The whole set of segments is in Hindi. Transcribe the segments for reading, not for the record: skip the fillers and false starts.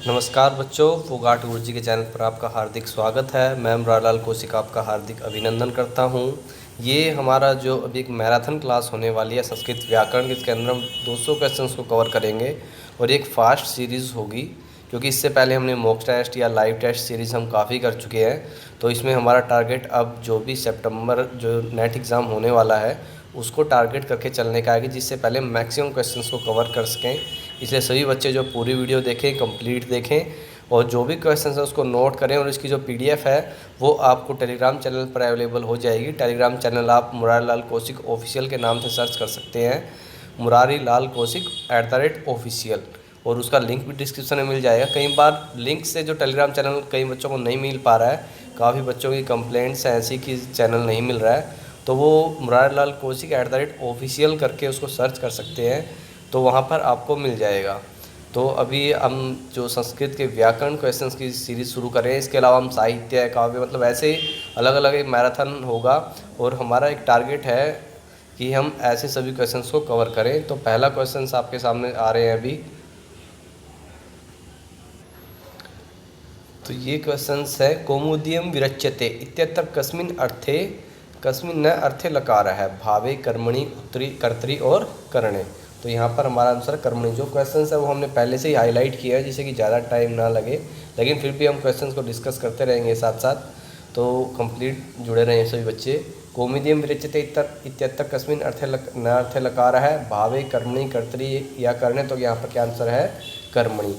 नमस्कार बच्चों, फोगाट गुरुजी के चैनल पर आपका हार्दिक स्वागत है। मैं मुरारलाल कौशिक आपका हार्दिक अभिनंदन करता हूं। ये हमारा जो अभी एक मैराथन क्लास होने वाली है संस्कृत व्याकरण, इसके अंदर हम 200 क्वेश्चंस को कवर करेंगे और एक फास्ट सीरीज़ होगी, क्योंकि इससे पहले हमने मॉक टेस्ट या लाइव टेस्ट सीरीज़ हम काफ़ी कर चुके हैं। तो इसमें हमारा टारगेट अब जो भी सितंबर जो नेट एग्ज़ाम होने वाला है उसको टारगेट करके चलने का है, जिससे पहले मैक्सिमम क्वेश्चंस को कवर कर सकें। इसलिए सभी बच्चे जो पूरी वीडियो देखें, कंप्लीट देखें और जो भी क्वेश्चंस है उसको नोट करें। और इसकी जो पीडीएफ है वो आपको टेलीग्राम चैनल पर अवेलेबल हो जाएगी। टेलीग्राम चैनल आप मुरारी लाल कौशिक ऑफिशियल के नाम से सर्च कर सकते हैं, मुरारी लाल कौशिक @ऑफिशियल, और उसका लिंक भी डिस्क्रिप्शन में मिल जाएगा। कई बार लिंक से जो टेलीग्राम चैनल कई बच्चों को नहीं मिल पा रहा है, काफ़ी बच्चों की कंप्लेंट्स हैं ऐसी कि चैनल नहीं मिल रहा है, तो वो मुरारी लाल कौशिक @ऑफिशियल करके उसको सर्च कर सकते हैं, तो वहाँ पर आपको मिल जाएगा। तो अभी हम जो संस्कृत के व्याकरण क्वेश्चंस की सीरीज़ शुरू करें, इसके अलावा हम साहित्य, काव्य, मतलब ऐसे ही अलग अलग एक मैराथन होगा। और हमारा एक टारगेट है कि हम ऐसे सभी क्वेश्चंस को कवर करें। तो पहला क्वेश्चंस आपके सामने आ रहे हैं अभी। तो ये क्वेश्चंस है, कौमुदीयम विरच्यते इत्यत्र कस्मिन् न अर्थे लकार है, भावे कर्मणि उत्तरी कर्तरी और करणे। तो यहाँ पर हमारा आंसर कर्मणि। जो क्वेश्चंस है वो हमने पहले से ही हाईलाइट किया है, जिससे कि ज़्यादा टाइम ना लगे, लेकिन फिर भी हम क्वेश्चंस को डिस्कस करते रहेंगे साथ साथ, तो कंप्लीट जुड़े रहें सभी बच्चे। कौमुदीयम विरच्यते इत्यत्र कस्मिन् अर्थे लकार है, भावे कर्मणि कर्तरी या करणे। तो यहाँ पर क्या आंसर है? कर्मणि।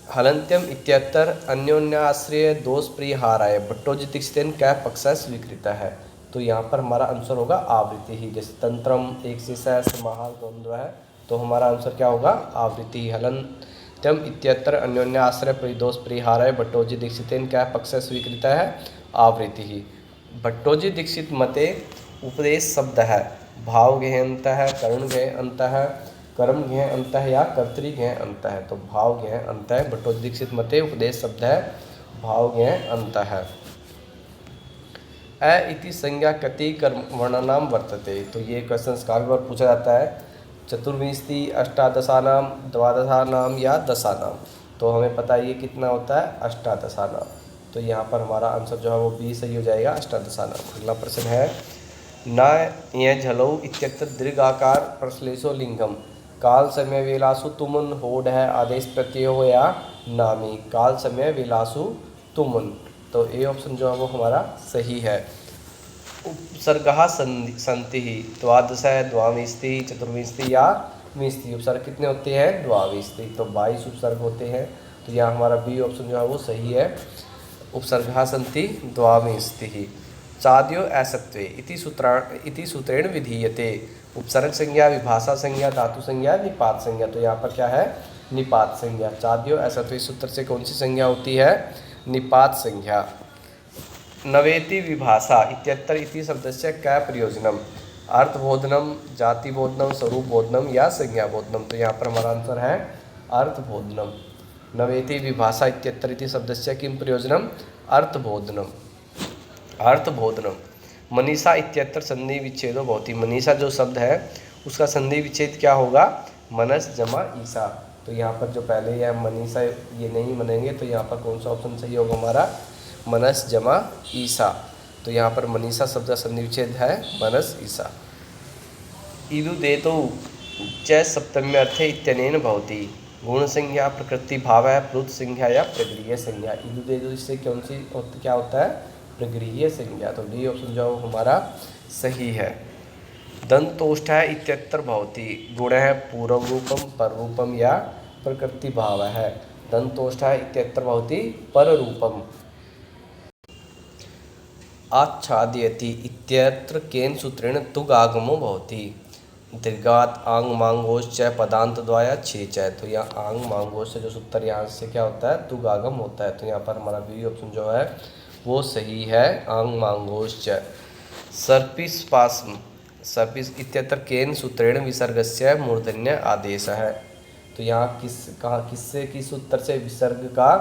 हलन्त्यम इत्यत्र अन्योन्याश्रय दोष परिहाराय भट्टोजी दीक्षितेन क्या पक्ष स्वीकृत है। तो यहाँ पर हमारा आंसर होगा आवृत्ति ही। जैसे तंत्रम एक शेषः समाहार द्वंद्व है, तो हमारा आंसर क्या होगा? आवृत्ति। हलन्त्यम इत्यत्र अन्योन्याश्रय परिदोष परिहाराय भट्टोजी दीक्षितेन क्या पक्ष स्वीकृत है? आवृत्ति ही। भट्टोजी दीक्षित मते उपदेश शब्द है भाव गेह अंत है, कर्ण गेह अंत है, कर्म गेह अंत है या कर्तरी गेह अंत है। तो भाव गेह अंत है। भट्टोजी दीक्षित मते उपदेश शब्द है भाव गेह अंत है। अ इति संज्ञा कति कर्म वर्णनाम वर्तते। तो ये क्वेश्चन काफ़ी बार पूछा जाता है। चतुर्विंशति, अष्टादशानाम, द्वादशानाम या दशानाम। तो हमें पता है ये कितना होता है? अष्टादशानाम। तो यहाँ पर हमारा आंसर जो है वो बी सही हो जाएगा, अष्टादशानाम। अगला प्रश्न है, न ये झलौ इत्यत्र दीर्घाकार प्रश्लेषो लिंगम, काल समय वेलासु तुमुन होड है आदेश प्रत्यय हो या नामी। काल समय वेलासु तुमुन। तो ए ऑप्शन जो है वो हमारा सही है। उपसर्गः सन्ति ही द्वादश, द्वाविंशति, चतुर्विंशति या विंशति। उपसर्ग कितने होते हैं? द्वाविंशति। तो 22 उपसर्ग होते हैं। तो यहाँ हमारा बी ऑप्शन जो है वो सही है। उपसर्गः सन्ति द्वाविंशति ही। चाद्यो असत्वे इति सूत्रेण विधीयते। उपसर्ग संज्ञा, विभाषा संज्ञा, धातु संज्ञा, निपात संज्ञा। तो यहाँ पर क्या है? निपात संज्ञा। चाद्यो असत्वे सूत्र से कौन सी संज्ञा होती है? निपात संज्ञा। नवेति विभाषा इत्यत्र इति शब्दस्य क्या प्रयोजनम? अर्थबोधनम, जातिबोधनम, स्वरूपबोधनम या संज्ञाबोधनम। तो यहाँ पर हमारा आंसर है अर्थबोधनम। नवेति विभाषा इत्यत्र इति शब्दस्य किम प्रयोजनम? अर्थबोधनम। अर्थबोधनम। मनीषा इत्यत्र संधि विच्छेदो भवति। मनीषा जो शब्द है उसका संधि विच्छेद क्या होगा? मनस जमा ईसा। तो यहाँ पर जो पहले यह मनीषा ये नहीं बनेंगे, तो यहाँ पर कौन सा ऑप्शन सही होगा हमारा? मनस जमा ईसा। तो यहाँ पर मनीषा शब्द का संधि विच्छेद है मनस ईसा। इदु देतो च सप्तम्य अर्थे इत्यनेन भवति। गुण संज्ञा, प्रकृति भाव है, प्लुत संज्ञा या प्रगृह्य संज्ञा। इदु देतो इससे कौन सी क्या होता है? प्रगृह्य संज्ञा। तो डी ऑप्शन जो हमारा सही है। दंतोष्ठ इत्यत्र भवति। गुण है पूर्व रूपम, पर रूपम या प्रकृति भाव है। दंतोष्ठ इत्यत्र भवति पर रूपम। आच्छादयति इत्यत्र केन सूत्रेण तुग आगमो भवति। दीर्घात आंग मांगोश्च पदांत द्वाया छे च। तो यहाँ आंग मांगोश से जो सूत्र यहाँ से क्या होता है? तुग आगम होता है। तो यहाँ पर हमारा बी ऑप्शन जो है वो सही है, आंग मांगोश्च। सर्पिस इत्यत्र केन सूत्रेण विसर्गस्य मूर्धन्य आदेश है। तो यहाँ किस सूत्र से विसर्ग का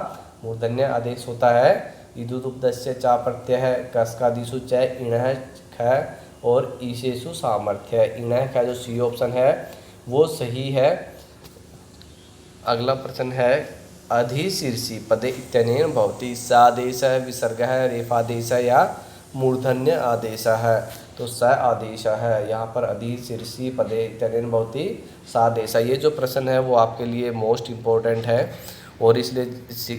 मूर्धन्य आदेश होता है? इदुदुब्धस्य चा प्रत्यय है, कस्कादिषु च इणः ख और ईशेषु सामर्थ्य है। इणः का जो सी ऑप्शन है वो सही है। अगला प्रश्न है, अधिशीर्षि पदे इत्यनेन भवति। सादेशः विसर्गः रेफादेशः या मूर्धन्य आदेशः है। तो स आदेश है, यहाँ पर अधिशीर्षि पदे इत्यनेन भवति सादेशः। ये जो प्रश्न है वो आपके लिए मोस्ट इम्पोर्टेंट है और इसलिए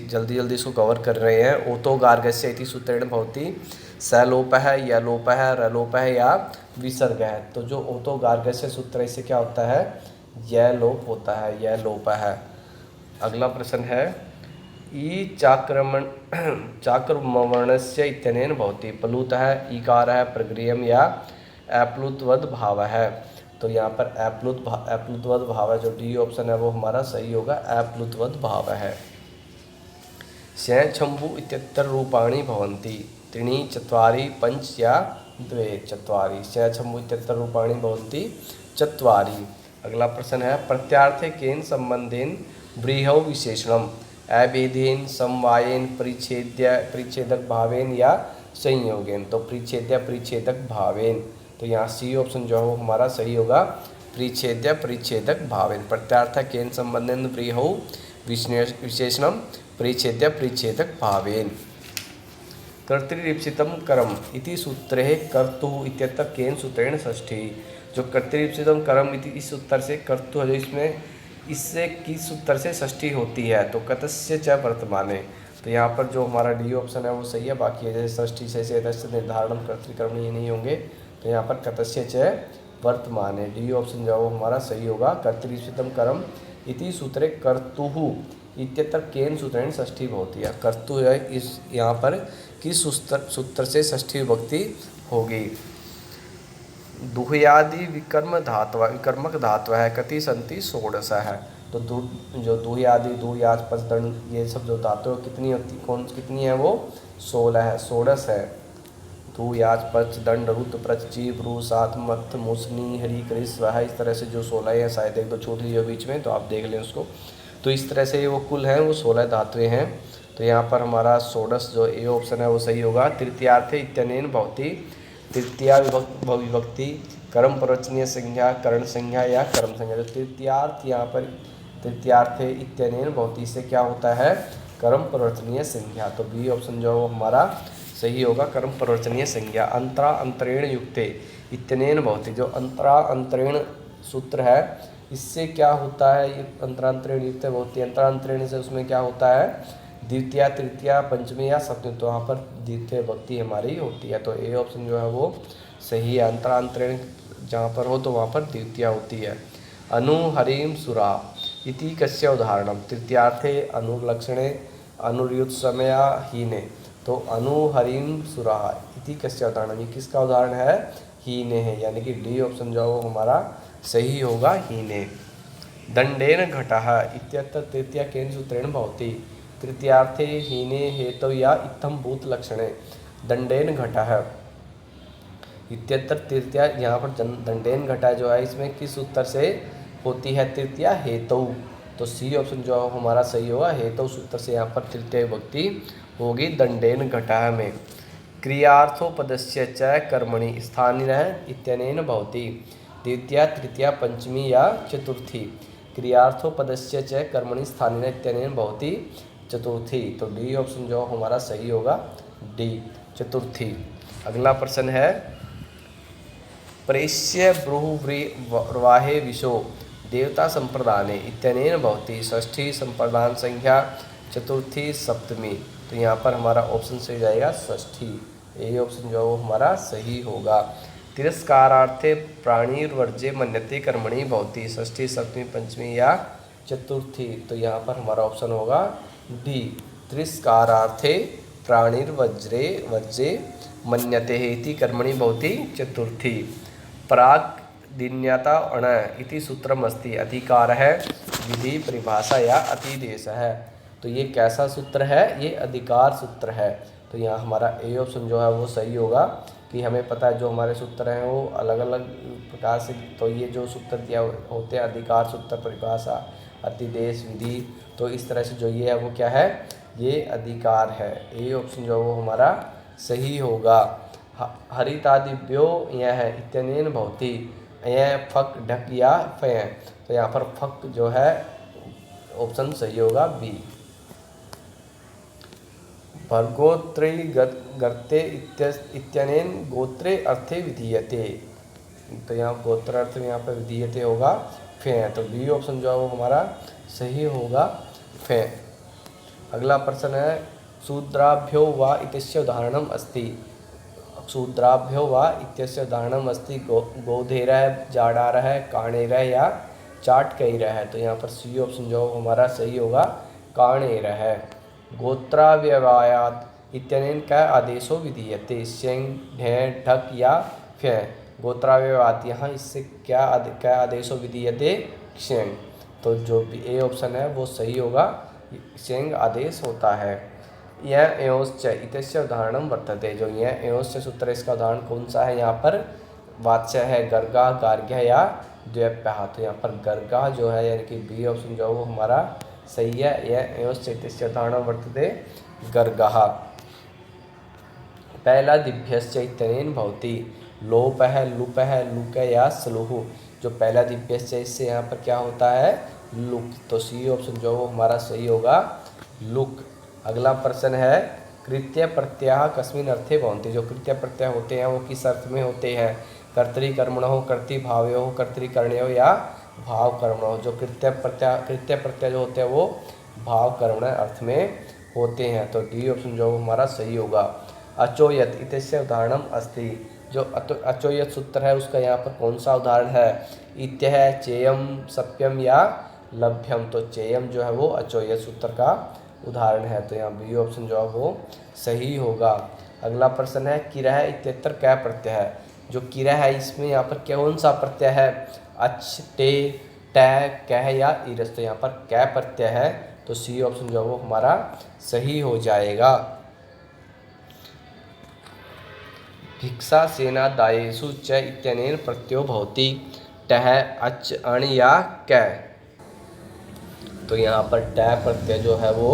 जल्दी जल्दी इसको कवर कर रहे हैं। ओतो गार्गस्य इति सूत्रेण भवति सलोपः यलोपः रलोपः या विसर्ग है। तो जो ओतो गार्गस्य सूत्र इससे क्या होता है, यह लोप होता है, यह लोप है। अगला प्रश्न है ई चाक्रमवर्णस्य इत्यनेन भवति प्लुतः ईकारः प्रगृह्यम या एप्लुतवद भाव है। तो यहाँ पर एप्लुतवद भाव है, जो डी ऑप्शन है वो हमारा सही होगा, एप्लुतवद भाव है। शंभु इत्यत्र रूपाणि भवन्ति त्रीणि चत्वारि पंच या द्वे चत्वारि। शंभु इत्यत्र रूपाणि भवन्ति चत्वारि। अगला प्रश्न है प्रत्यार्थे केन संबंधेन व्रीहौ विशेषणम अभेदेन समवायेन परिच्छेदक भावेन या संयोगेन। तो परिच्छेदक भावेन, तो यहाँ सी ऑप्शन जो है वो हमारा सही होगा, परिच्छेदक भावेन। प्रत्यार्थ केन संबंधेन व्रीहौ विशेषणम परिच्छेदक भावेन। कर्तृरीप्सितं करम इति सूत्रे कर्तुः इत्यत्र केन सूत्रेण षष्ठी। जो कर्तृरीप्सितं करम इति इस सूत्र से कर्तु है, जो इसमें इससे किस सूत्र से षष्ठी होती है, तो कतस्य च वर्तमाने। तो यहाँ पर जो हमारा डी ऑप्शन है वो सही है, बाकी जैसे षष्ठी से निर्धारण कर्तृकर्म ये नहीं होंगे। तो यहाँ पर कतस्य च वर्तमाने डी ऑप्शन जो हमारा सही होगा। कर्तृरीप्सितं करम इति सूत्रे कर्तुः इत्यत्र केन सूत्रेण षष्ठी भवति है। कर्तु है इस यहाँ पर किस सूत्र से षष्ठी विभक्ति होगी। दुह्यादि विकर्मक धातु है कति संति षोडश है। तो जो दुह्यादि दुह्याज पचदंड ये सब जो धातु कितनी है वो 16 है, षोडश है। दुह्याज पच दंड रुत प्रच जीव रू सात मत मुसनी हरी करी स्वाहा, इस तरह से जो 16 है, शायद एक दो छोटी जो बीच में, तो आप देख लें उसको। तो इस तरह से वो कुल हैं वो 16 धातुएं हैं। तो यहाँ पर हमारा षोडश जो ए ऑप्शन है वो सही होगा। तृतीयार्थे इत्यनेन भवति तृतीया विभक्ति कर्म प्रवचनीय संज्ञा करण संज्ञा या कर्म संज्ञा। तो तृतीयार्थ यहाँ पर तृतीयार्थे इत्यनेन भवति, इससे क्या होता है, कर्म प्रवचनीय संज्ञा। तो बी ऑप्शन जो है वो हमारा सही होगा, कर्म प्रवचनीय संज्ञा। अंतरा अंतरेण युक्ते इत्यनेन भवति। जो अंतरा अंतरेण सूत्र है इससे क्या होता है, ये अंतरांतरेण युक्त भवति। अंतरांतरेण से उसमें क्या होता है, द्वितीया तृतीया पंचमी या सप्तमी। तो यहाँ पर द्वितीय विभक्ति हमारी होती है। तो ए ऑप्शन जो है वो सही है। अंतरांतरेण जहाँ पर हो तो वहाँ पर द्वितीया होती है। अनु हरिम सुरा इति कस्य उदाहरणम। तृतीयार्थे अनुलक्षणे अनुयुत्समया हीने। तो अनु हरिम सुरा इति कस्य उदाहरणम, ये किसका उदाहरण है, हीने है, यानी कि डी ऑप्शन जो है वो हमारा सही होगा, हीने। दंडेन घटः इत्यत्र तृतीया केन सूत्रेण भवति। तृतीयार्थे हीने हेतु या इत्थम भूत लक्षणे दंडेन घटः इत्यत्र तृतीया, यहाँ पर दंडेन घटा जो है इसमें किस सूत्र से होती है, तृतीया हेतु। तो सी ऑप्शन जो है हमारा सही होगा, हेतु सूत्र से यहाँ पर तृतीय विभक्ति होगी दंडेन घटः में। क्रियार्थोपदस्य च कर्मणि स्थानिनः इत्यनेन भवति। द्वितीया तृतीया पंचमी या चतुर्थी। क्रियार्थोपदस्य च कर्मणि स्थानिनः इत्यनेन भवति चतुर्थी। तो डी ऑप्शन जो हमारा सही होगा, डी चतुर्थी। अगला प्रश्न है प्रेष्य ब्रूह्वाहे विशो देवता संप्रदाने इत्यनेन भवति। षष्ठी संप्रदान संख्या चतुर्थी सप्तमी। तो यहाँ पर हमारा ऑप्शन सही जाएगा षष्ठी, ए ऑप्शन जो हमारा सही होगा। तिरस्कारार्थे प्राणीर्वर्जे मन्यते कर्मणि भवति। षष्ठी सप्तमी पंचमी या चतुर्थी। तो यहाँ पर हमारा ऑप्शन होगा डी, तिरस्कारार्थे प्राणीर्वर्जे मन्यते इति कर्मणि भवति चतुर्थी। प्राक् दिन्यता अण इति सूत्रमस्ति। अधिकार है विधि परिभाषा या अतिदेश है। तो ये कैसा सूत्र है, ये अधिकार सूत्र है। तो यहाँ हमारा ए ऑप्शन जो है वो सही होगा कि हमें पता है जो हमारे सूत्र हैं वो अलग अलग प्रकार से। तो ये जो सूत्र दिया होते हैं अधिकार सूत्र परिभाषा अतिदेश विधि, तो इस तरह से जो ये है वो क्या है, ये अधिकार है। ए ऑप्शन जो है वो हमारा सही होगा। हरितादिभ्यो यह है इत्यनेन भवति। यह फक ढक या फय। तो यहाँ पर फक जो है ऑप्शन सही होगा बी। भर्गोत्रे गर्ते इत्यनेन गोत्रे अर्थे विधीयते। तो यहाँ गोत्र अर्थ में यहाँ पर विधीयते होगा फे है, तो बी ऑप्शन जो है वो हमारा सही होगा फे। अगला प्रश्न है शूद्राभ्यो वा इत्यस्य उदाहरणम अस्ति। शूद्राभ्यो वा इत्यस्य उदाहरणम अस्ति गोधेरः, जाडारः, काणेरः या चाटकैरः है। तो यहाँ पर सी ऑप्शन जो हमारा सही होगा काणेरः। गोत्राव्यवायात् इत्यनेन क आदेशो विधीयते शेंग ढें ढक या फ्य। गोत्राव्यवात यहाँ इससे क्या आदेशो विधीयते शेंग। तो जो भी ए ऑप्शन है वो सही होगा, शेंग आदेश होता है। यह एयोश्च इत्यस्य उदाहरणम वर्तते। जो यह एयोश्च सूत्र इसका उदाहरण कौन सा है, यहाँ पर वाच्य है गर्गा, गार्ग्य या द्व्यप्यः। तो यहाँ पर गर्गा जो है यानी कि बी ऑप्शन जो है वो हमारा सही है। यह एयोश्च इत्यस्य उदाहरणम वर्तते गर्गः। पहला दिभ्यश्च इत्यनेन भवति लोपः, लुपः, लुक या स्लुः। जो पहला दिभ्यश्च इससे यहाँ पर क्या होता है लुक। तो सी ऑप्शन जो वो हमारा सही होगा लुक। अगला प्रश्न है कृत्य प्रत्यय कस्मिन् अर्थे भवन्ति। जो कृत्य प्रत्यय होते हैं वो किस अर्थ में होते हैं, कर्तृकर्मणो, कर्तृभावयो, कर्तृकर्णयो या भावकर्मणो। जो कृत्य प्रत्यय जो होते हैं वो भावकर्मण अर्थ में होते हैं। तो डी ऑप्शन जो हमारा सही होगा। अचोयत इत्यस्य उदाहरणम अस्ति। जो अचोयत सूत्र है उसका यहाँ पर कौन सा उदाहरण है, इत्य है, चेयम, सप्यम या लभ्यम। तो चेयम जो है वो अचोयत सूत्र का उदाहरण है। तो यहाँ बी ऑप्शन जो है वो सही होगा। अगला प्रश्न है किरह इत्यत्र क्या प्रत्यय है। जो किरह है इसमें यहाँ पर कौन सा प्रत्यय है, अच, टे, ट, कह या इरस। तो यहाँ पर क्या प्रत्यय है, तो सी ऑप्शन जो है वो हमारा सही हो जाएगा। भिक्षा सेना दायेषु च इत्यनेन प्रत्ययो भवति टह, अच, अण या कै। तो यहाँ पर ट प्रत्यय जो है वो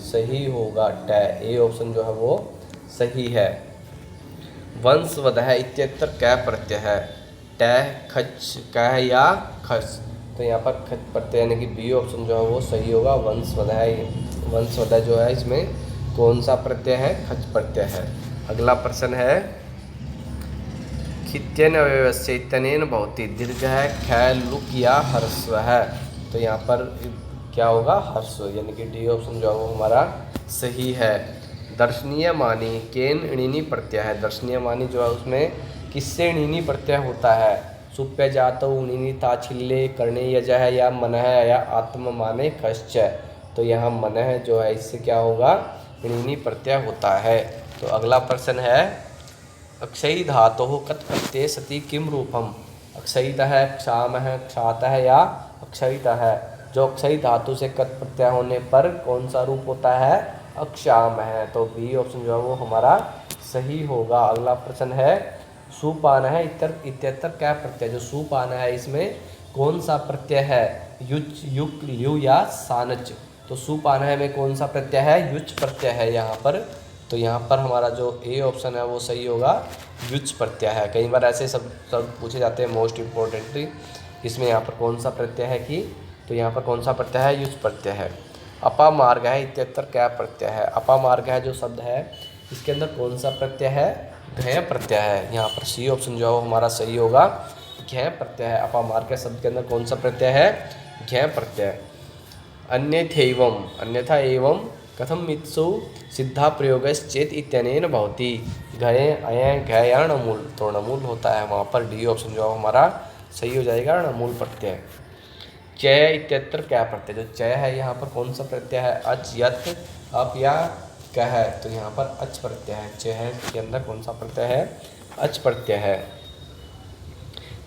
सही होगा ट। ए ऑप्शन जो है वो सही है। वंशवदः इत्यत्र कै प्रत्यय है, टह, खच, कह या खस। तो यहाँ पर खच प्रत्यय यानी कि बी ऑप्शन जो है वो सही होगा वंशवदः। वंशवदः जो है इसमें कौन सा प्रत्यय है, खच प्रत्यय है। अगला प्रश्न है खित्यन अव्यवस्य इत्यनेन भवति दीर्घ है, ख, लुक या ह्रस्व है। तो यहाँ पर क्या होगा ह्रस्व, यानी कि डी ऑप्शन जो है वो हमारा सही है। दर्शनीय मानी केन णिनी प्रत्यय है। दर्शनीय मानी जो है उसमें किससे णिनी प्रत्यय होता है, सुप्य जातो णिनी ताछिल्य करणे यजः या मनः या आत्म माने कश्च। तो यहाँ मनः जो है इससे क्या होगा णिनी प्रत्यय होता है। तो अगला प्रश्न है अक्षयी धातोः कत् प्रत्यये सति किम रूपम। अक्षयितः, क्षामः, क्षातः या अक्षयितः। जो अक्षयी धातु से कत् प्रत्यय होने पर कौन सा रूप होता है, अक्षाम है। तो बी ऑप्शन जो है वो हमारा सही होगा। अगला प्रश्न है सुपान है इत्यत्र क्या प्रत्यय। जो सुपान है इसमें कौन सा प्रत्यय है, युच, युक, ल्यू या सानच। तो सुपान है में कौन सा प्रत्यय है, युच प्रत्यय है यहाँ पर। तो यहाँ पर हमारा जो ए ऑप्शन है वो सही होगा, युच प्रत्यय है। कई बार ऐसे सब पूछे जाते हैं मोस्ट इम्पोर्टेंटली, इसमें यहाँ पर कौन सा प्रत्यय है कि, तो यहाँ पर कौन सा प्रत्यय है, युच प्रत्यय है। अपामार्ग है इत्यत्र क्या प्रत्यय है। अपामार्ग है जो शब्द है इसके अंदर कौन सा प्रत्यय है, घय प्रत्यय है। यहाँ पर सी ऑप्शन जो है हमारा सही होगा, घय प्रत्यय है। अपामार्ग के शब्द के अंदर कौन सा प्रत्यय है, घय प्रत्यय। अन्यथैवम, अन्यथा एवं कथम मित्सु सिद्धा प्रयोगश्चेत इत्यनेन भवति घय, अय, घय या णमूल। तो णमूल होता है वहाँ पर, डी ऑप्शन जो हमारा सही हो जाएगा, णमूल प्रत्यय। चय इत्यत्र क्या प्रत्यय। जो चय है यहाँ पर कौन सा प्रत्यय है, अच, यत, अप या कह। तो यहाँ पर अच प्रत्यय है। चय है के अंदर कौन सा प्रत्यय है, अच प्रत्यय है।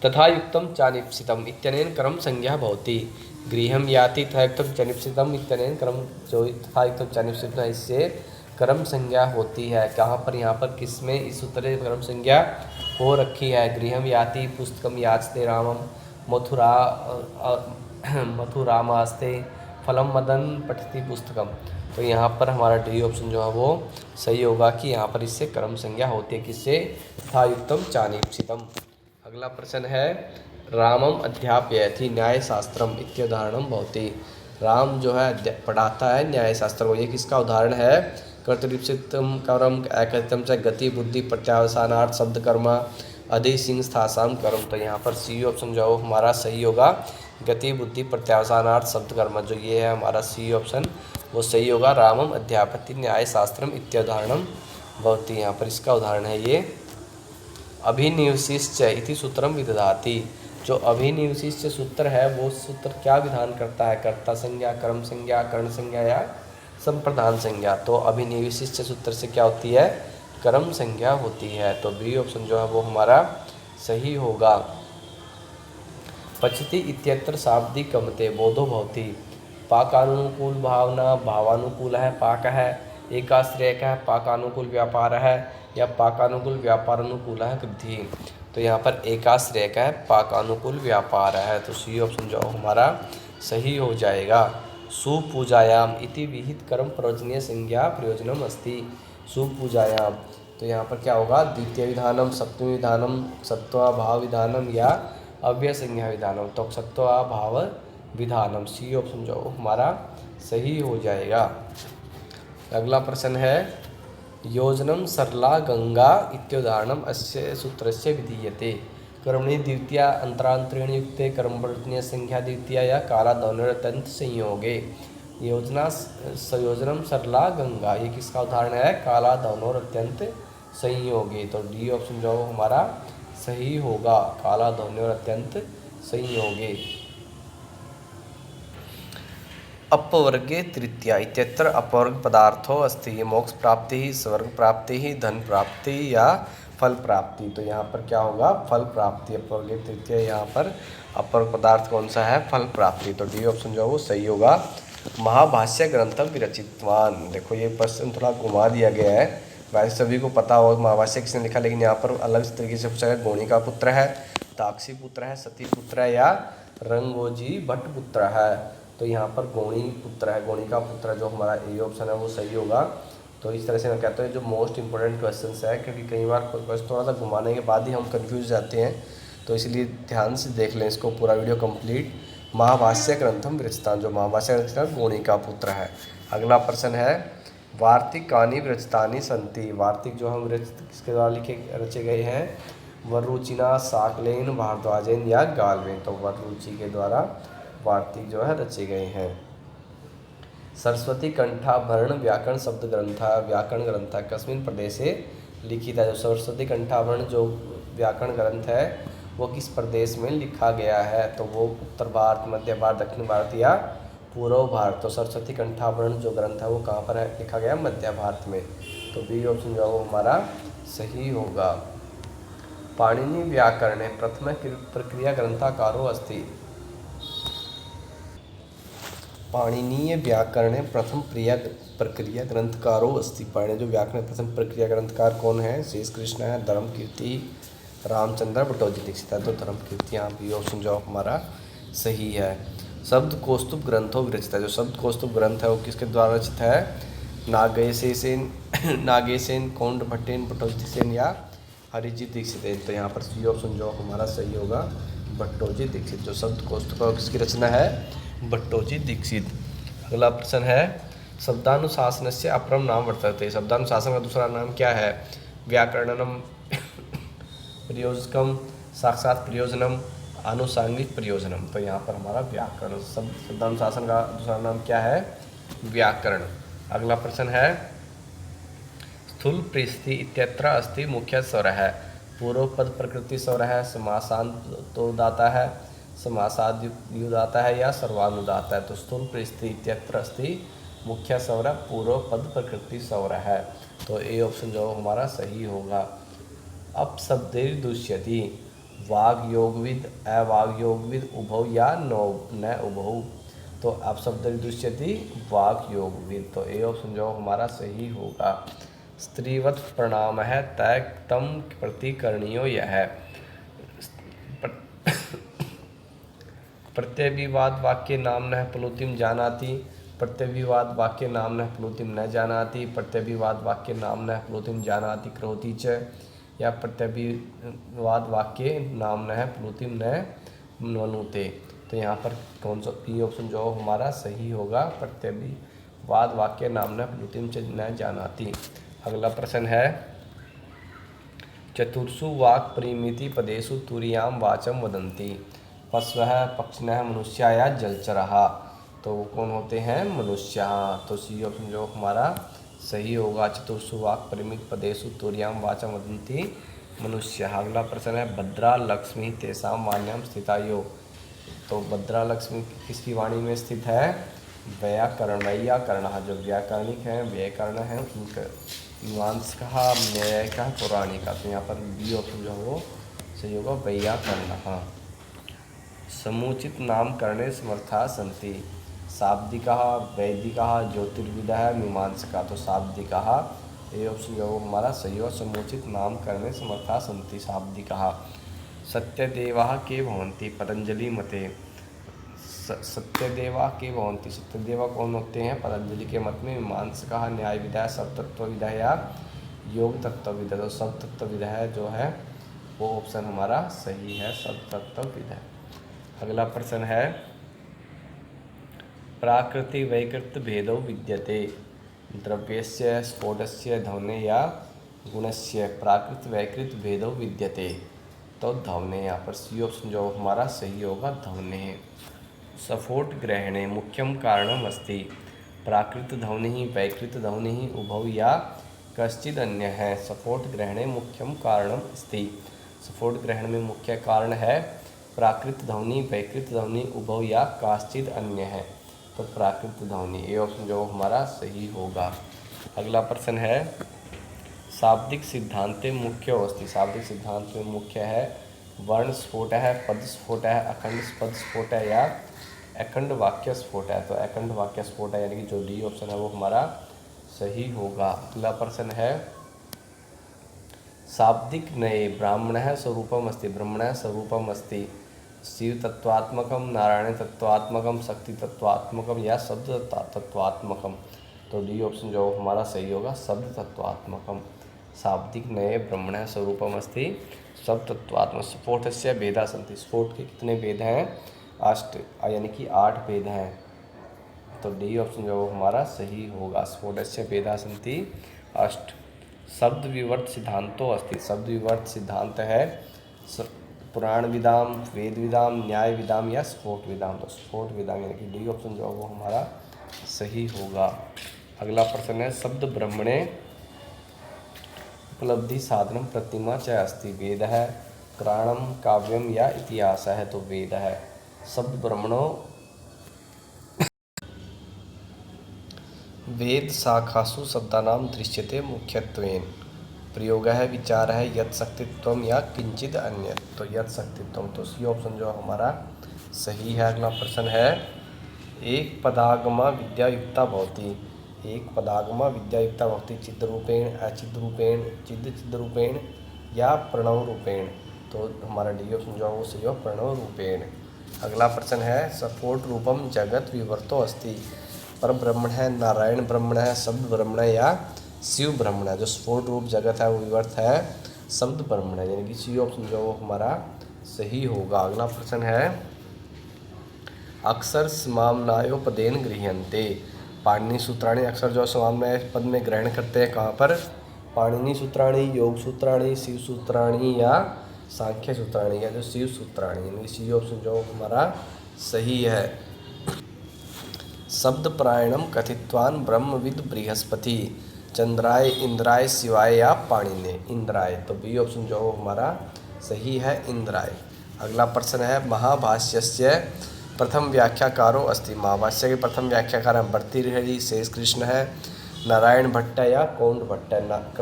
तथा युक्तम चानिप्सितम इत्यनेन क्रम संज्ञा भवति गृहम याति तथा युक्तम चानिप्सितम इत्यनेन क्रम। जो तथा युक्तम चानिप्सितम है इससे क्रम संज्ञा होती है। कहाँ पर, यहाँ पर किस में इस सूत्र क्रम संज्ञा हो रखी है। गृहम याति पुस्तकम याचते रामम, मथुरामास्ते फलम मदन पठति पुस्तकम। तो यहाँ पर हमारा डी ऑप्शन जो है वो सही होगा कि यहाँ पर इससे क्रम संज्ञा होती है, किससे, तथा युक्तम चानिप्सितम। अगला प्रश्न है रामम अध्यापयति न्यायशास्त्रम इत्युदाहरणम भवति। राम जो है पढ़ाता है न्यायशास्त्र को, ये किसका उदाहरण है, कर्तृप्सितम कर्म एकम च गति बुद्धि प्रत्यावसानार्थ शब्द कर्म अधिसिंह स्थासाम कर्म। तो यहाँ पर सी ऑप्शन जो हमारा सही होगा, गति बुद्धि प्रत्यावसानार्थ शब्द कर्म, जो ये है हमारा सी ऑप्शन वो सही होगा। रामम अध्यापति न्याय शास्त्रम इत्युदाहरणम भवति, यहाँ पर इसका उदाहरण है ये। अभिनिवशिष्ट इति सूत्रम विदधाति, जो अभिनिवशिष्ट सूत्र है वो सूत्र क्या विधान करता है, कर्ता संज्ञा, कर्म संज्ञा, कर्ण संज्ञा या संप्रदान संज्ञा। तो अभिनिवशिष्ट सूत्र से क्या होती है, कर्म संज्ञा होती है। तो बी ऑप्शन जो है वो हमारा सही होगा। पचति इत्यत्र शाब्दिक कमते बोधो भवति, पाकानुकूल भावना भावानुकूल है पाक है, एकाश्रयक है पाकानुकूल व्यापार है, या पाकानुकूल व्यापारानुकूल है वृद्धि। तो यहाँ पर एकाश्रयक है पाकानुकूल व्यापार है, तो सी ऑप्शन जो हमारा सही हो जाएगा। सुपूजायाम इति विहित कर्म प्रयोजनीय संज्ञा प्रयोजनम अस्ति, सुपूजायाम। तो यहाँ पर क्या होगा, द्वितीय विधानम, सप्तमी विधानम, सत्वाभाव विधानम या अव्यय संज्ञा विधानम। तो सत्वाभाव विधानम, सी ऑप्शन जो हमारा सही हो जाएगा। अगला प्रश्न है, योजनम सरला गंगा इत्युदाहरणम अस्य सूत्रस्य विधीयते, कर्मणि द्वितीया अंतरांतरेण युक्ते कर्मवर्जनीय संख्या द्वितीया या कालादौनरत्यंत संयोगे। योजना संयोजनम सरला गंगा, ये किसका उदाहरण है, कालादौनरत्यंत संयोगे। तो डी ऑप्शन जो हमारा सही होगा, कालादौनरत्यंत संयोगे। अपवर्गे तृतीया इत्यत्र अपवर्ग पदार्थो अस्ति, मोक्ष प्राप्ति, स्वर्ग प्राप्ति, धन प्राप्ति या फल प्राप्ति। तो यहाँ पर क्या होगा, फल प्राप्ति। अपवर्गे तृतीया यहाँ पर अपवर्ग पदार्थ कौन सा है, फल प्राप्ति। तो डी ऑप्शन जो है वो सही होगा। महाभाष्य ग्रंथ विरचितवान, देखो ये प्रश्न थोड़ा घुमा दिया गया है, वैसे सभी को पता हो महाभाष्य किसने लिखा, लेकिन यहाँ पर अलग तरीके से पूछा गया। गोणी का पुत्र है, ताक्षी पुत्र है, सती पुत्र है या रंगोजी भट्ट पुत्र है। तो यहाँ पर गोणी पुत्र है, गोणी का पुत्र जो हमारा ए ऑप्शन है वो सही होगा। तो इस तरह से मैं कहता हूँ जो मोस्ट इंपॉर्टेंट क्वेश्चन है, क्योंकि कई बार क्वेश्चन थोड़ा सा घुमाने के बाद ही हम कंफ्यूज जाते हैं, तो इसलिए ध्यान से देख लें इसको पूरा वीडियो कंप्लीट। महाभाष्य ग्रंथम विरचितान, जो महाभाष्य ग्रंथ गोणी का पुत्र है। अगला प्रश्न है, वार्तिकानि विरचितानि सन्ति, वार्तिक जो हम किसके द्वारा रचे गए हैं, वरुचिना, साकलेन, भारद्वाजेन या गाल्वेन। तो वरुचि के द्वारा वार्तिक जो है रचे गए हैं। सरस्वती कंठाभरण व्याकरण शब्द ग्रंथ, व्याकरण ग्रंथ कस्मिन् प्रदेशे लिखित है। जो सरस्वती कंठाभरण जो व्याकरण ग्रंथ है वो किस प्रदेश में लिखा गया है, तो वो उत्तर भारत, मध्य भारत, दक्षिण भारत या पूर्व भारत। तो सरस्वती कंठाभरण जो ग्रंथ है वो कहाँ पर है, लिखा गया मध्य भारत में। तो बी ऑप्शन जो है वो हमारा सही होगा। पाणिनि व्याकरणे प्रथम प्रक्रिया ग्रंथकारो अस्ति, पाणिनीय व्याकरणे प्रथम प्रक्रिया ग्रंथकारो अस्ति। पाणिनीय जो व्याकरण प्रथम प्रक्रिया ग्रंथकार कौन है, शेष कृष्ण है, धर्मकीर्ति, रामचंद्र भट्टोजी दीक्षित है। तो धर्मकीर्ति यहाँ भी ऑप्शन जो हमारा सही है। शब्द कौस्तुभ ग्रंथों विरचित है, जो शब्द कौस्तुभ ग्रंथ है वो किसके द्वारा रचित है, नागेसेन, कौंड भट्टेन, भट्टोजी सेन या हरिजी दीक्षित। तो यहाँ पर सी ऑप्शन जो हमारा सही होगा, भट्टोजी दीक्षित। जो शब्द कौस्तुभ किसकी रचना है, भट्टोजी दीक्षित। अगला प्रश्न है, शब्दानुशासनस्य अपरम नाम वर्तते, शब्दानुशासन का दूसरा नाम क्या है, व्याकरणम, प्रयोजकम, साक्षात प्रयोजनम, आनुषांगिक प्रयोजनम। तो यहाँ पर हमारा व्याकरण, शब्दानुशासन का दूसरा नाम क्या है, व्याकरण। अगला प्रश्न है, स्थूल पृष्ठि इत्यत्र अस्ति मुख्य स्वर है, पूर्व पद प्रकृति स्वर है, समासांतोदाता है, समासाद्युदाता है या सर्वानुदाता है। तो स्थूल पृष्ठि इत्यत्र अस्ति मुख्य स्वर पूर्व पद प्रकृति स्वर है। तो ए ऑप्शन जो हमारा सही होगा। अपशब्दैर दुष्यति, वाग योगविद, अवाग योगविद, उभौ या न उभौ। तो अपशब्दैर दुष्यति, वाग योगविद। तो ए ऑप्शन जो हमारा सही होगा। स्त्रीवत् प्रणाम है, तय तम प्रतिकरणीयो यह है। प्रत्ययविवाद वाक्य नाम न प्लुतिम जानाति, प्रत्ययविवाद वाक्य नाम न प्लुतिम न जानाति, प्रत्ययविवाद वाक्य नाम न प्लुतिम जानाति करोति च, या प्रत्ययविवाद वाक्य नाम न प्लुतिम न मनुते। तो यहाँ पर कौन सा पी ऑप्शन जो हमारा सही होगा, प्रत्ययविवाद वाद वाक्य नामना प्लुतिम च न जानाति। अगला प्रश्न है चतुर्षु वाक् परिमिति पदेषु तुरीयां वाचं वदन्ति। पशवः पक्षिणः मनुष्या या जलचरः। तो वो कौन होते हैं? मनुष्य। तो सी ऑप्शन जो हमारा सही होगा। चतुर्षु वाक् परिमित पदेषु तुरीयां वाचं वदन्ति मनुष्य। अगला प्रश्न है भद्रा लक्ष्मी तेषां वाण्यां स्थिता यो। तो भद्रा लक्ष्मी किसकी वाणी में स्थित है? व्याकरणः। जो व्याकरणिक है व्याकरण है उनका मीमांसकः न्यायिकः पौराणिकः। तो यहाँ पर बी ऑप्शन जो है वो सही होगा व्याकरणः। समुचित नामकरणे समर्थाः सन्ति। शाब्दिकः वैदिकः ज्योतिर्विदः मीमांसकः। तो शाब्दिकः ये ऑप्शन जो हमारा सही हो। समुचित नामकरणे समर्थाः सन्ति शाब्दिकः। सत्यदेवाः के भवन्ति पतंजलि मते। सत्यदेवा के भवन्ति। सत्यदेवा कौन होते हैं? पतंजलि के मत में मीमांसकः न्यायविदः सब तत्वविदः या योग तत्वविद। तो सब तत्वविद है जो है वो ऑप्शन हमारा सही है, सब तत्वविद है। अगला प्रश्न है प्राकृति वैकृत भेदो विद्यते। द्रव्यस्य स्फोटस्य ध्वने या गुणस्य प्राकृत वैकृत भेदो विद्यते। तो ध्वने, यहाँ पर सी ऑप्शन जो हमारा सही होगा ध्वने। सफोट ग्रहणे मुख्यम कारणम अस्ति। प्राकृत ध्वनि वैकृत ध्वनि उभौ या कश्चिद अन्य है। सफोट ग्रहणे मुख्यम कारणम अस्ति। सफोट ग्रहण में मुख्य कारण है प्राकृत ध्वनि वैकृत ध्वनि उभौ या काश्चिद अन्य है। तो प्राकृत ध्वनि ये ऑप्शन जो हमारा सही होगा। अगला प्रश्न है शाब्दिक सिद्धांते मुख्य अस्ति। शाब्दिक सिद्धांत में मुख्य है वर्ण स्फोट है, पद स्फोट है, अखंड पद स्फोट है या अखंड वाक्य स्फोट है। तो अखंड वाक्य स्फोट है, यानी कि जो डी ऑप्शन है वो हमारा सही होगा। अगला प्रश्न है शाब्दिक नये ब्राह्मणः स्वरूपम अस्ति। ब्रह्मणः स्वरूपम अस्ति। शिव तत्वात्मकम, नारायण तत्वात्मकम, शक्ति तत्वात्मकम या शब्द तत्वात्मकम। तो डी ऑप्शन जो हमारा सही होगा शब्द तत्वात्मकम। शाब्दिक नये ब्रह्मणः स्वरूपम अस्ति शब्द तत्वात्मक। स्फोटस्य भेदा सन्ति। स्फोट के कितने भेद हैं? 8, यानी कि 8 भेद हैं। तो डी ऑप्शन जो हमारा सही होगा। स्फोटस्य भेदा सन्ति 8। शब्द विवर्त सिद्धांतो अस्ति। शब्द विवर्त सिद्धांत है पुराण विदाम, वेद विदाम, न्याय विदाम या स्फोट विदाम। तो स्फोट विदाम, यानी कि डी ऑप्शन जो वो हमारा सही होगा। अगला प्रश्न है शब्द ब्रह्मणे उपलब्धि साधनम प्रतिमा च अस्ति। वेद है, पुराणम, काव्यम या इतिहास है। तो वेद है। शब्द ब्रह्मणों वेद शाखासु शब्दानां दृश्यते मुख्यत्वेन। प्रयोगः विचारः यत् शक्तित्वम या किंचित अन्य। तो यत् शक्तित्वम। तो सी ऑप्शन जो हमारा सही है। अगला प्रश्न है एक पदागमा विद्यायुक्ता भवति। एक पदागमा विद्यायुक्ता भवति चिद्रूपेण, अचिद्रूपेण, चिद्रूपेण या प्रणव रूपेण। तो हमारा डी ऑप्शन जो है वो सही हो प्रणव रूपेण। अगला प्रश्न है सफोट रूपम जगत विवर्तो अस्ति। पर ब्रह्मण है, नारायण ब्रह्मण है, शब्द ब्रह्मण है या शिव ब्रह्मण है। जो स्फोट रूप जगत है वो विवर्त है शब्द ब्रह्मण है, यानी कि सी ऑप्शन जो वो हमारा सही होगा। अगला प्रश्न है अक्षर समाम्नायोपदेन गृह्यन्ते। पाणिनि सूत्राणि अक्षर जो समाम्नाय पद में ग्रहण करते हैं कहाँ पर? पाणिनि सूत्राणि, योग सूत्राणि, शिव सूत्राणि या सांख्य सूत्राणि या जो शिव सूत्राणि, यानी सी ऑप्शन जो हमारा सही है। शब्द प्रायणम कथितवान ब्रह्मविद बृहस्पति चंद्राय, इंद्राय, शिवाय या पाणिने। इंद्राय। तो बी ऑप्शन जो हमारा सही है इंद्राय। अगला प्रश्न है महाभाष्यस्य प्रथम व्याख्याकारो अस्ति। महाभाष्य के प्रथम व्याख्याकार हैं भर्तृहरि, शेष कृष्ण है, नारायण भट्ट या कौंड भट्ट है।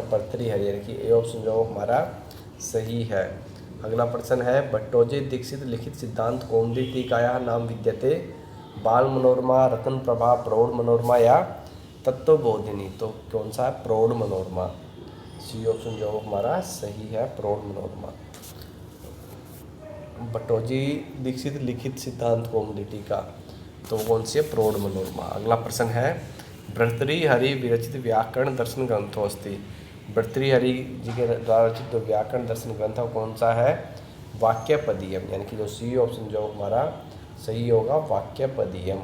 भर्तृहरि, यानी कि ए ऑप्शन जो हमारा सही है। अगला प्रश्न है भट्टोजी दीक्षित लिखित सिद्धांत कौमुदी टीकायाः नाम विद्यते। बाल मनोरमा, रतन प्रभा, प्रौढ़ मनोरमा या तत्वबोधिनी। तो कौन सा है? प्रौढ़ मनोरमा। सी ऑप्शन जो हमारा सही है प्रौढ़ मनोरमा। भट्टोजी दीक्षित लिखित सिद्धांत कौमुदी टीका, तो कौन सी है? प्रौढ़ मनोरमा। अगला प्रश्न है भर्तृहरि विरचित व्याकरण दर्शन ग्रंथो अस्ति। भर्तृहरि जी के द्वारा रचित जो व्याकरण दर्शन ग्रंथ है कौन सा है? वाक्यपदीयम, यानी कि जो सी ऑप्शन जो हमारा सही होगा वाक्यपदीयम।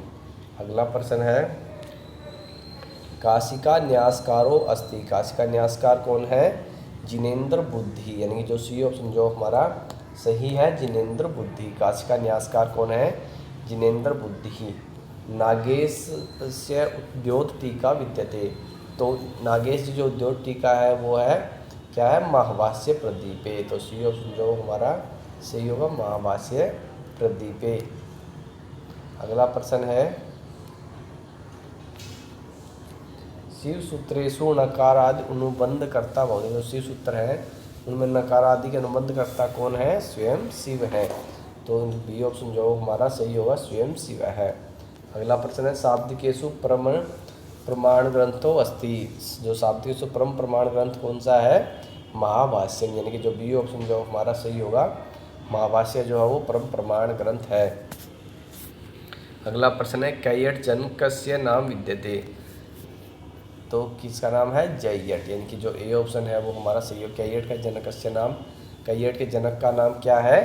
अगला प्रश्न है काशिका न्यासकारो अस्ति, काशिका न्यासकार कौन है? जिनेंद्र बुद्धि, यानी कि जो सी ऑप्शन जो हमारा सही है जिनेंद्र बुद्धि। काशिका न्यासकार कौन है? जिनेंद्र बुद्धि। नागेश से उद्योत टीका विद्यते, तो नागेश जी जो उद्योत टीका है वो है क्या है? महाभाष्य प्रदीपे। तो सी ऑप्शन जो हमारा सही होगा महाभाष्य प्रदीपे। अगला प्रश्न है शिव सूत्रेषु नकारादि अनुबंध करता बहुत, जो शिव सूत्र है उनमें नकार आदि के अनुबंध करता कौन है? स्वयं शिव है। तो बी ऑप्शन जो हमारा सही होगा स्वयं शिव है। अगला प्रश्न है शाब्दिकेषु प्रमाण ग्रंथो अस्ति, जो शाब्दिकेषु परम प्रमाण ग्रंथ कौन सा है? महाभाष्य, यानी कि जो बी ऑप्शन जो हमारा सही होगा महाभाष्य जो है वो परम प्रमाण ग्रंथ है। अगला प्रश्न है कैयट जनकस्य नाम विद्यते, तो किसका नाम है? जयट, यानी कि जो ए ऑप्शन है वो हमारा सही है। कैयट का जनकस्य नाम, कैयट के जनक का नाम क्या है?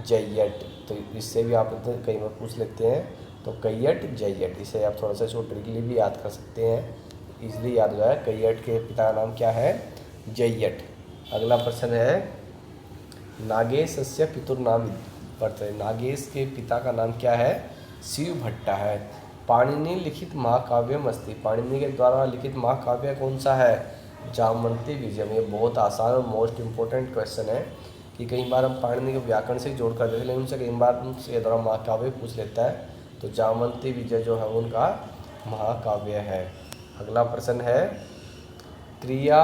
जयट। तो इससे भी आप कई बार पूछ लेते हैं, तो कैयट जयट, इसे आप थोड़ा सा छोटे के लिए भी याद कर सकते हैं, इजली याद हो जाए। कैयट के पिता का नाम क्या है? जयट। अगला प्रश्न है नागेशस्य पितुर नाम वर्तते, नागेश के पिता का नाम क्या है? शिव भट्टा है। पाणिनि लिखित महाकाव्यम अस्ति, पाणिनि के द्वारा लिखित महाकाव्य कौन सा है? जामवंती विजयम। ये बहुत आसान और मोस्ट इम्पोर्टेंट क्वेश्चन है कि कई बार हम पाणिनि के व्याकरण से जोड़ कर देते हैं, लेकिन उनसे कई बार उनसे द्वारा महाकाव्य पूछ लेता है। तो जामवंती विजय जो है उनका महाकाव्य है। अगला प्रश्न है क्रिया